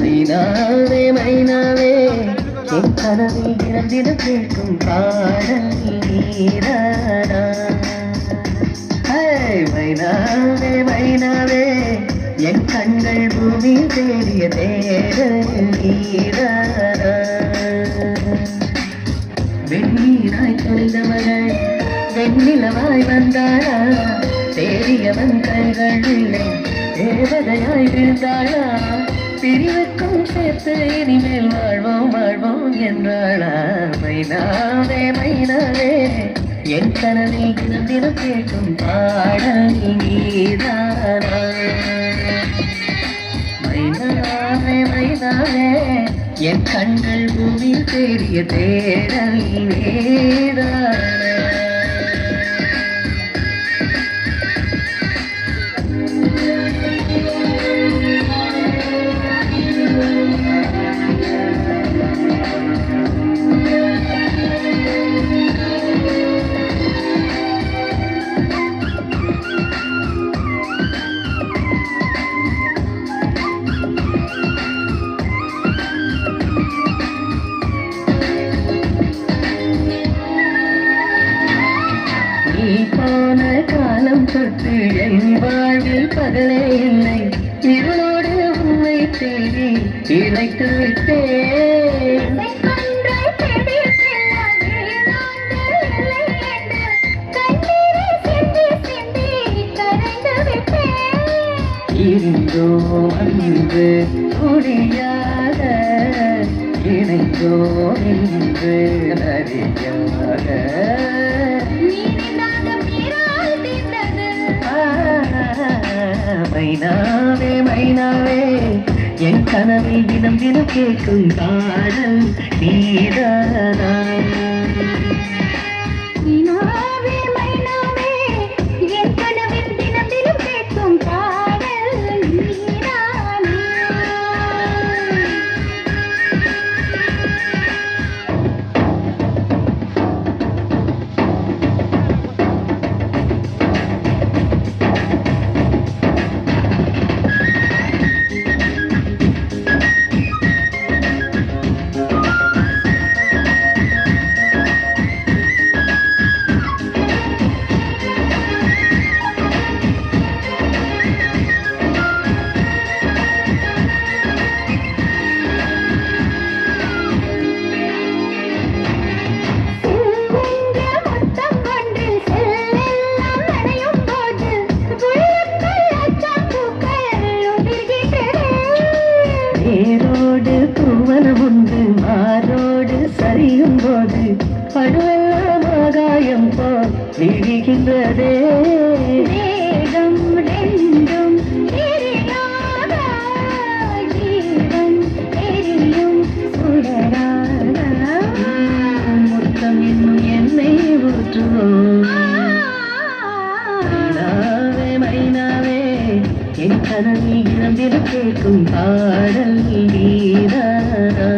மைனாவே மைனாவே என் கனவில் தினம் கேட்கும் பாடல் நீதானா. மைனாவே மைனாவே என் கண்கள் பூமி தேடிய தேடல் நீதானா. வெண்ணீராய் தொலைந்தவள் வெண்ணிலவாய் வந்தாளா, தேடியவன் கைகளிலே தேவதையாய் விழுந்தாளா, பிரிவுக்கும் சேர்த்து இனிமேல் வாழ்வோம் வாழ்வோம் என்றாளா. மைனாவே மைனாவே என் கனவில் தினம் கேட்கும் பாடல் நீதானா. மைனாவே மைனாவே என் கண்கள் பூமியில் தேடிய தேடல் நீதானா. நீ போன காலம் தொட்டு என் வாழ்வில் பகலே இல்லை, இருளோடு உண்மை தேடி இழைத்து விட்டேன். இருந்தோம் அன்று துடியாக, இணைந்தோம் இன்று நதியாக. மைனாவே மைனாவே என் கனவில் தினம் கேட்கும் பாடல் நீதானா. மைனாவே மைனாவே என் கனவில் தினம் கேட்கும் பாடல் நீதானா. நேரோடு பூவனம் உண்டு மாரோடு சரியும் போது படுவெல்லாம் ஆகாயம் போல் விரிகின்றதே. வேகம் ரெண்டும் எரியாத ஜீவன் எரியும் சுடராக, முத்தம் இன்னும் என்னை ஊற்றுவோம். மைனாவே மைனாவே என் கனவில் தினம் கேட்கும் பாடல் நீதானா.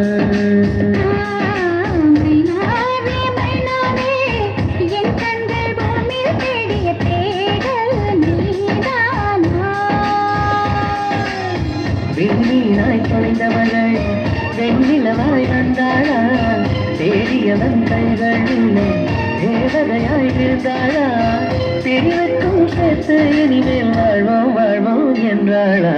மைனாவே மைனாவே என் கண்கள் பூமியில் தேடிய தேடல் நீதானா. வெண்ணீராய் தொலைந்தவள் வெண்ணிலவாய் வந்தாளா, தேடியவன் கைகளிலே தேவதையாய் விழுந்தாளா, பிரிவுக்கும் சேர்த்து இனிமேல் வாழ்வோம் வாழ்வோம் என்றாளா.